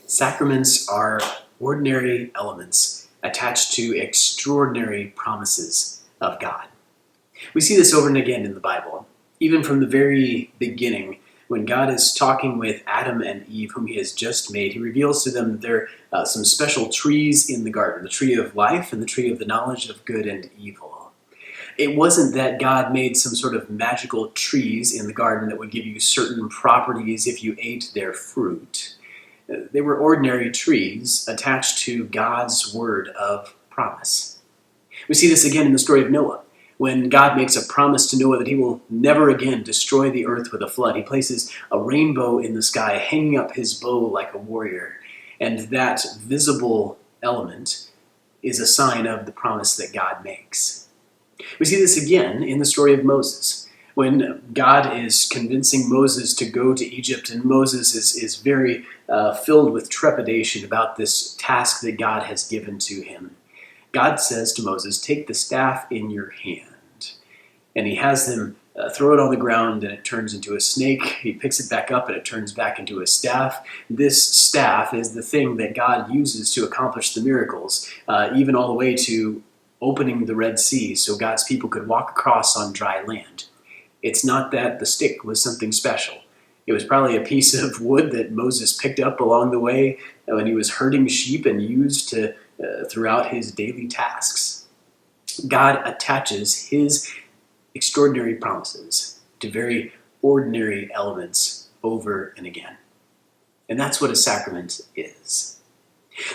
Sacraments are ordinary elements attached to extraordinary promises of God. We see this over and again in the Bible, even from the very beginning. When God is talking with Adam and Eve, whom he has just made, he reveals to them that there are some special trees in the garden, the tree of life and the tree of the knowledge of good and evil. It wasn't that God made some sort of magical trees in the garden that would give you certain properties if you ate their fruit. They were ordinary trees attached to God's word of promise. We see this again in the story of Noah. When God makes a promise to Noah that he will never again destroy the earth with a flood, he places a rainbow in the sky, hanging up his bow like a warrior. And that visible element is a sign of the promise that God makes. We see this again in the story of Moses. When God is convincing Moses to go to Egypt, and Moses is very filled with trepidation about this task that God has given to him, God says to Moses, "Take the staff in your hand." And he has them throw it on the ground, and it turns into a snake. He picks it back up, and it turns back into a staff. This staff is the thing that God uses to accomplish the miracles, even all the way to opening the Red Sea so God's people could walk across on dry land. It's not that the stick was something special. It was probably a piece of wood that Moses picked up along the way when he was herding sheep and used throughout his daily tasks. God attaches his extraordinary promises to very ordinary elements over and again. And that's what a sacrament is.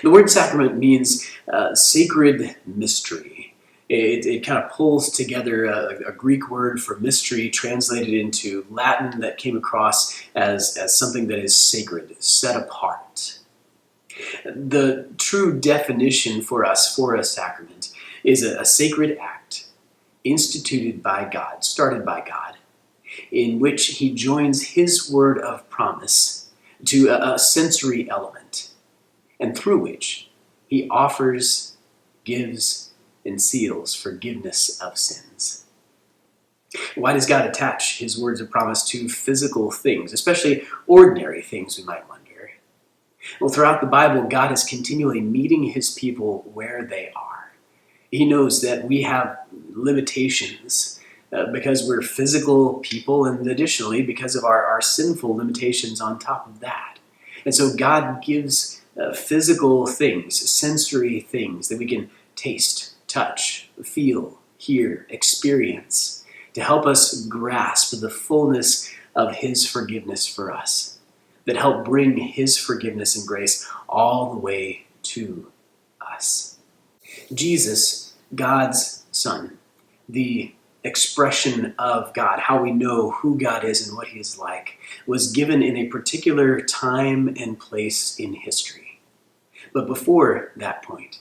The word sacrament means sacred mystery. It kind of pulls together a Greek word for mystery translated into Latin that came across as something that is sacred, set apart. The true definition for us for a sacrament is a sacred act instituted by God, started by God, in which he joins his word of promise to a sensory element, and through which he offers, gives, and seals forgiveness of sins. Why does God attach his words of promise to physical things, especially ordinary things, we might wonder? Well, throughout the Bible, God is continually meeting his people where they are. He knows that we have limitations because we're physical people, and additionally because of our sinful limitations on top of that. And so God gives physical things, sensory things that we can taste, touch, feel, hear, experience, to help us grasp the fullness of his forgiveness for us, that help bring his forgiveness and grace all the way to us. Jesus, God's Son, the expression of God, how we know who God is and what he is like, was given in a particular time and place in history. But before that point,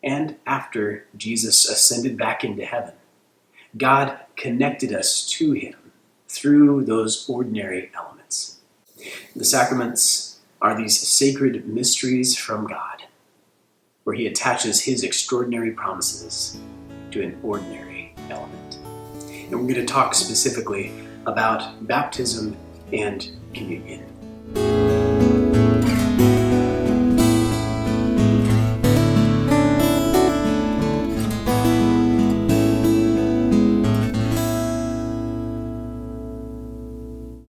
and after Jesus ascended back into heaven, God connected us to him through those ordinary elements. The sacraments are these sacred mysteries from God, where he attaches his extraordinary promises to an ordinary element. And we're going to talk specifically about baptism and communion.